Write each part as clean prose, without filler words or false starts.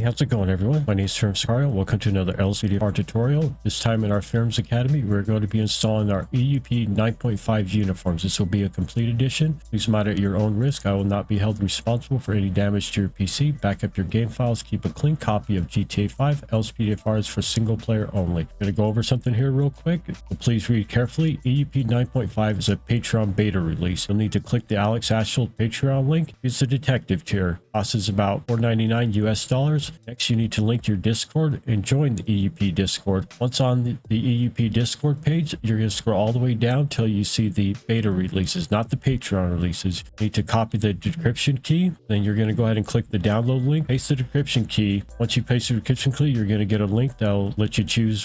Hey, how's it going, everyone? My name is pheremsicario. Welcome to another LSPDFR tutorial. This time in our Pherems Academy, we're going to be installing our EUP 9.5 uniforms. This will be a complete edition. Please mod at your own risk. I will not be held responsible for any damage to your PC. Back up your game files. Keep a clean copy of GTA 5. LSPDFR is for single player only. I'm going to go over something here real quick. So please read carefully. EUP 9.5 is a Patreon beta release. You'll need to click the Alex Ashfield Patreon link. It's the detective tier. Cost is about $4.99 US. Next, you need to link your Discord and join the EUP Discord. Once on the EUP Discord page, you're going to scroll all the way down till you see the beta releases, not the Patreon releases. You need to copy the decryption key. Then you're going to go ahead and click the download link, paste the decryption key. Once you paste the decryption key, you're going to get a link that'll let you choose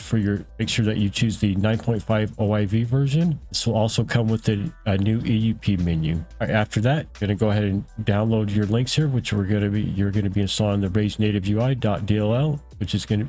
make sure that you choose the 9.5 OIV version. This will also come with a new EUP menu. All right, after that, you're going to go ahead and download your links here, which you're going to be installing the RageNativeui.dll,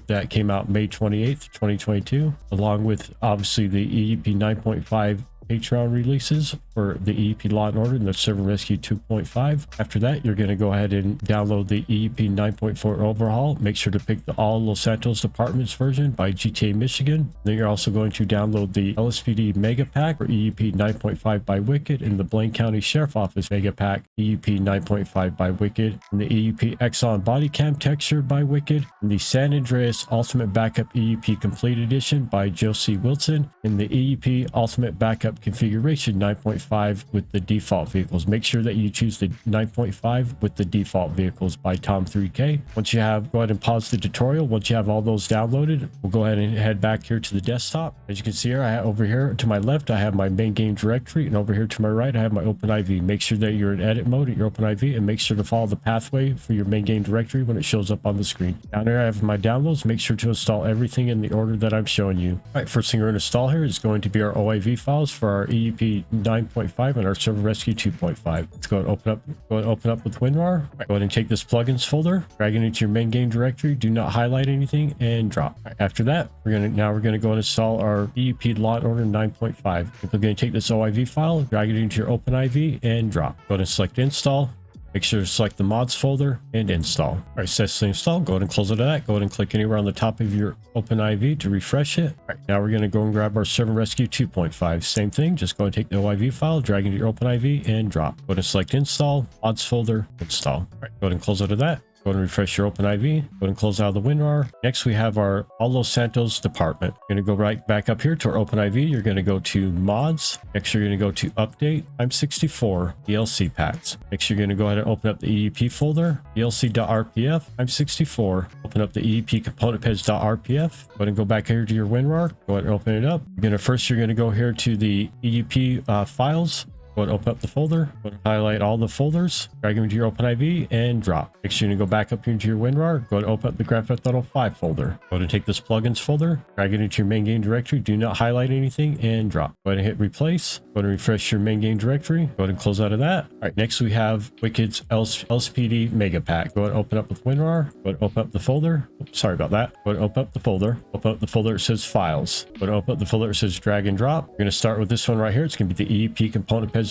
that came out May 28th, 2022, along with obviously the EUP 9.5 Patreon releases for the EUP Law and Order and the Server Rescue 2.5. After that, you're going to go ahead and download the EUP 9.4 Overhaul. Make sure to pick the all Los Santos Departments version by GTA Michigan. Then you're also going to download the LSPD Mega Pack for EUP 9.5 by Wikd and the Blaine County Sheriff Office Mega Pack EUP 9.5 by Wikd, and the EUP Axon Bodycam texture by Wikd, and the San Andreas Ultimate Backup EUP Complete Edition by Josie Wilson, and the EUP Ultimate Backup Configuration 9.5 with the default vehicles. Make sure that you choose the 9.5 with the default vehicles by Tom3k. Go ahead and pause the tutorial. Once you have all those downloaded, we'll go ahead and head back here to the desktop. As you can see here, over here to my left, I have my main game directory, and over here to my right, I have my OpenIV. Make sure that you're in edit mode at your OpenIV, and make sure to follow the pathway for your main game directory when it shows up on the screen. Down here, I have my downloads. Make sure to install everything in the order that I'm showing you. All right, first thing we're going to install here is going to be our OIV files for our EUP 9.5 and our Server Rescue 2.5. Let's go and open up with WinRAR. Right, go ahead and take this plugins folder, drag it into your main game directory. Do not highlight anything and drop. Right, after that, we're going to go and install our EUP Law and Order 9.5. We're going to take this OIV file, drag it into your OpenIV and drop. Go ahead and select install. Make sure to select the mods folder and install. All right, successfully installed. Go ahead and close it of that. Go ahead and click anywhere on the top of your OpenIV to refresh it. All right, now we're going to go and grab our Server Rescue 2.5. Same thing. Just go and take the OIV file, drag it into your OpenIV and drop. Go ahead and select install, mods folder, install. All right, go ahead and close out of that. Go ahead and refresh your OpenIV. Go ahead and close out the WinRAR. Next, we have our all Los Santos department. You're going to go right back up here to our OpenIV. You're going to go to mods. Next, you're going to go to update x64 DLC packs. Next, you're going to go ahead and open up the EUP folder, DLC.rpf x64. Open up the EUP component peds.rpf. Go ahead and go back here to your WinRAR. Go ahead and open it up. First, you're going to go here to the EUP files. Go ahead and open up the folder, go ahead and highlight all the folders, drag them into your OpenIV and drop. Next, you're going to go back up here into your WinRAR, go ahead and open up the Grand Theft Auto 5 folder. Go ahead and take this plugins folder, drag it into your main game directory, do not highlight anything and drop. Go ahead and hit replace, go ahead and refresh your main game directory, go ahead and close out of that. All right, next we have Wikd's LSPD Mega Pack. Go ahead and open up with WinRAR, go ahead and open up the folder. Oops, sorry about that. Go ahead and open up the folder, open up the folder that says files. Go ahead and open up the folder that says drag and drop. We're going to start with this one right here. It's going to be the EUP component peds.rpf.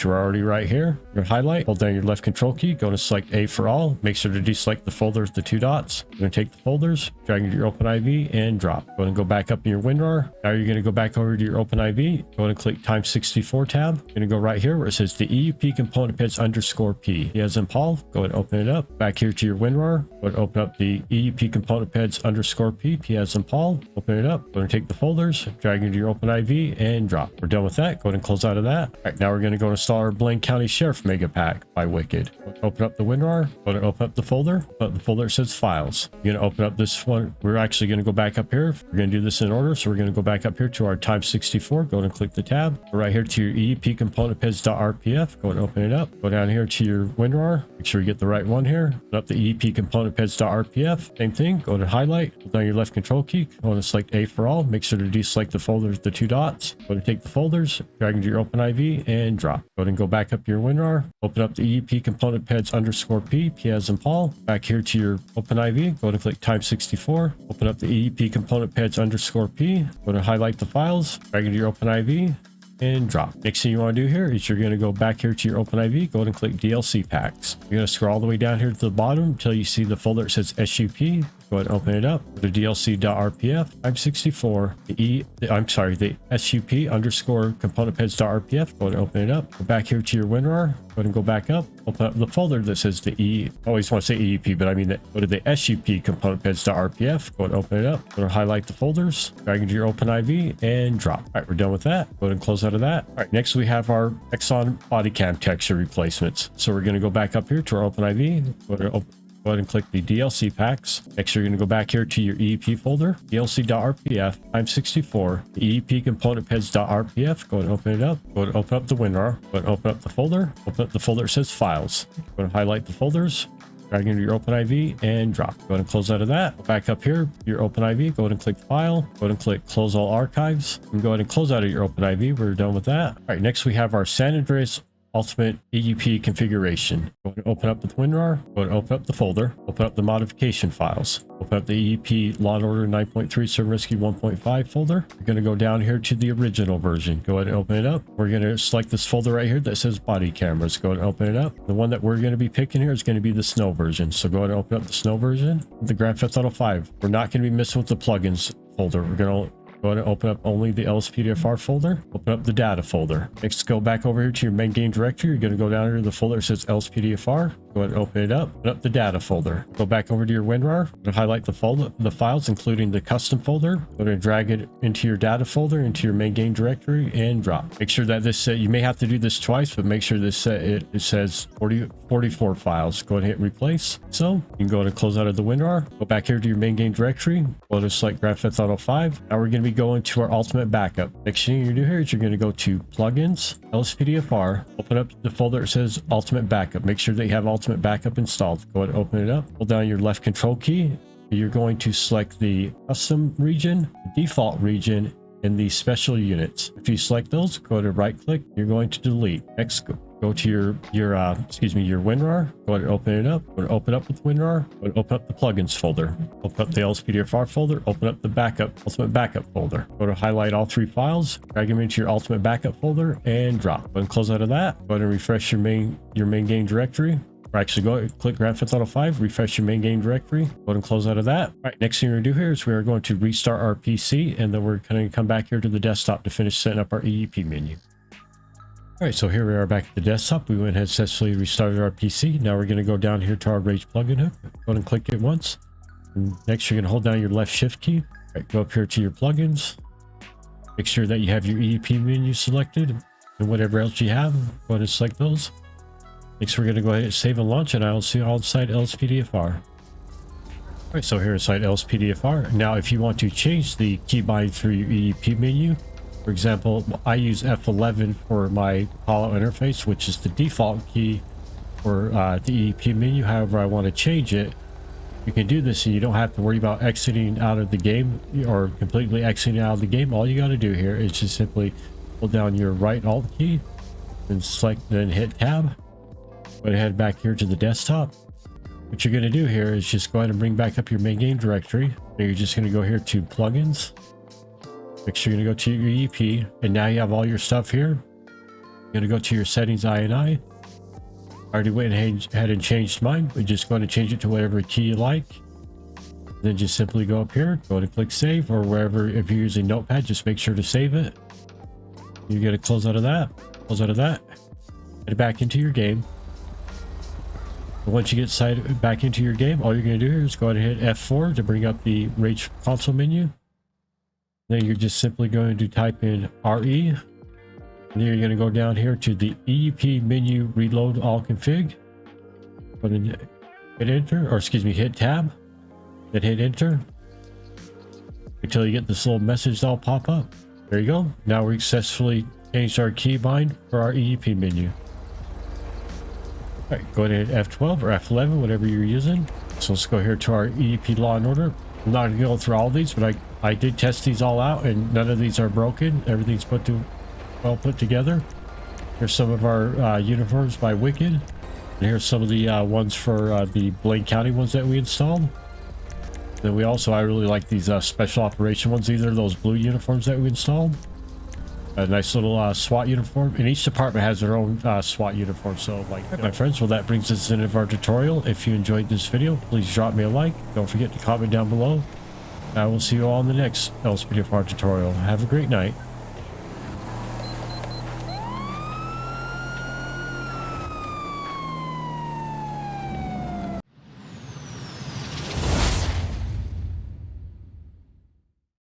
You're already right here. You're gonna highlight, hold down your left control key, go to select A for all. Make sure to deselect the folder with the two dots. You're gonna take the folders, drag into your OpenIV and drop. Go ahead and go back up in your WinRAR. Now you're gonna go back over to your OpenIV. Go ahead and click x64 tab. You're gonna go right here where it says the EUP component peds _P. As in Paul, go ahead and open it up. Back here to your WinRAR. Go ahead and open up the EUP component peds _P. P as in Paul. Open it up. Go ahead and take the folders, drag into your OpenIV and drop. We're done with that. Go ahead and close out of that. All right, now we're gonna go install our Blaine County Sheriff Mega Pack by Wikd. Open up the WinRAR, go to open up the folder, that says files. You're going to open up this one. We're actually going to go back up here. We're going to do this in order. So we're going to go back up here to our x64. Go ahead and click the tab. Go right here to your EUP component peds.rpf. Go ahead and open it up. Go down here to your WinRAR. Make sure you get the right one here. Open up the EUP component peds.rpf. Same thing. Go ahead and highlight. Hold down your left control key. Go ahead and select A for all. Make sure to deselect the folders with the two dots. Go ahead and take the folders, drag into your OpenIV and drop. Go ahead and go back up your WinRAR. Open up the EUP component peds _P. P as in Paul. Back here to your OpenIV. Go ahead and click x64. Open up the EUP component peds _P. Go ahead and highlight the files. Drag into your OpenIV. and drop. Next thing you want to do here is you're going to go back here to your OpenIV, go ahead and click DLC packs. You're going to scroll all the way down here to the bottom until you see the folder that says SUP. Go ahead and open it up. Go to DLC.rpf, I'm64, the SUP underscore component peds.rpf. Go ahead and open it up. Go back here to your WinRAR. Go ahead and go back up. Open up the folder that says the I always want to say EUP, but I mean that. Go to the SUP component peds.rpf. Go ahead and open it up. Go to highlight the folders, drag into your OpenIV, and drop. All right, we're done with that. Go ahead and close out of that. All right, next we have our Axon Bodycam texture replacements. So we're going to go back up here to our OpenIV. Go ahead and click the DLC packs. Next, you're going to go back here to your EUP folder, DLC.rpf, I'm64, the EUP component peds.rpf. Go ahead and open it up. Go ahead and open up the WinRAR. Go ahead and open up the folder. Open up the folder that says files. Go ahead and highlight the folders, drag into your OpenIV, and drop. Go ahead and close out of that. Go back up here, your OpenIV. Go ahead and click File. Go ahead and click Close All Archives. And go ahead and close out of your OpenIV. We're done with that. All right, next we have our San Andreas Ultimate EUP configuration. Go ahead and open up with WinRAR. Go ahead and open up the folder. Open up the modification files. Open up the EUP Law and Order 9.3 Server Rescue 1.5 folder. You're going to go down here to the original version. Go ahead and open it up. We're going to select this folder right here that says body cameras. Go ahead and open it up. The one that we're going to be picking here is going to be the snow version. So go ahead and open up the snow version. The Grand Theft Auto 5. We're not going to be messing with the plugins folder. We're going to go ahead and open up only the LSPDFR folder. Open up the data folder. Next, go back over here to your main game directory. You're going to go down here to the folder that says LSPDFR. Go ahead and open it up. Open up the data folder. Go back over to your WinRAR. Highlight the folder, the files, including the custom folder. Go ahead and drag it into your data folder, into your main game directory, and drop. Make sure that this you may have to do this twice, but make sure this it says 44 files. Go ahead and hit replace. So you can go ahead and close out of the WinRAR. Go back here to your main game directory. Go ahead and select Grand Theft Auto 5. Now we're going to be going to our Ultimate Backup. Next thing you do here is you're going to go to Plugins, LSPDFR. Open up the folder that says Ultimate Backup. Make sure that you have Ultimate Backup installed. Go ahead and open it up. Hold down your left control key. You're going to select the custom region, default region, and the special units. If you select those, go to right click. You're going to delete. Next, go to your WinRAR. Go ahead and open it up. Go ahead and open up with WinRAR. Go ahead and open up the plugins folder. Open up the LSPDFR folder. Open up the Ultimate Backup folder. Go to highlight all three files. Drag them into your Ultimate Backup folder and drop. Go ahead and close out of that. Go ahead and refresh your main game directory. Or actually, go ahead and click Grand Theft Auto 5, refresh your main game directory, go ahead and close out of that. All right, next thing we're going to do here is we're going to restart our PC, and then we're going to come back here to the desktop to finish setting up our EUP menu. All right, so here we are back at the desktop. We went ahead and successfully restarted our PC. Now we're going to go down here to our Rage plugin hook. Go ahead and click it once. And next, you're going to hold down your left shift key. All right, go up here to your plugins. Make sure that you have your EUP menu selected and whatever else you have. Go ahead and select those. Next, we're going to go ahead and save and launch, and I'll see all inside LSPDFR. All right, so here inside LSPDFR. Now, if you want to change the keybind through your EUP menu, for example, I use F11 for my Apollo interface, which is the default key for the EUP menu. However, I want to change it. You can do this, and you don't have to worry about exiting out of the game or completely exiting out of the game. All you got to do here is just simply hold down your right Alt key and select, then hit Tab. Go ahead back here to the desktop. What you're going to do here is just go ahead and bring back up your main game directory. So you're just going to go here to plugins. Make sure you're going to go to your EUP, and now you have all your stuff here. You're going to go to your settings INI. I already went ahead and changed mine, but just go ahead and change it to whatever key you like. Then just simply go up here, go ahead and click save, or wherever. If you're using Notepad, just make sure to save it. You're going to close out of that, head back into your game. Once you get back into your game, all you're going to do here is go ahead and hit F4 to bring up the Rage console menu. Then you're just simply going to type in RE. And then you're going to go down here to the EUP menu, reload all config. Go ahead and hit enter, or excuse me, hit tab. Then hit enter until you get this little message that'll pop up. There you go. Now we successfully changed our keybind for our EUP menu. All right, go ahead and hit F12 or F11, whatever you're using. So let's go here to our EUP Law and Order. I'm not going to go through all these, but I did test these all out, and none of these are broken. Everything's well put together. Here's some of our uniforms by Wikd. And here's some of the ones for the Blaine County ones that we installed. Then I really like these special operation ones. These are those blue uniforms that we installed. a nice little SWAT uniform, and each department has their own SWAT uniform. So like my friends, well, that brings us to the end of our tutorial. If you enjoyed this video, please drop me a like. Don't forget to comment down below. I will see you all in the next LSPDFR tutorial. Have a great night.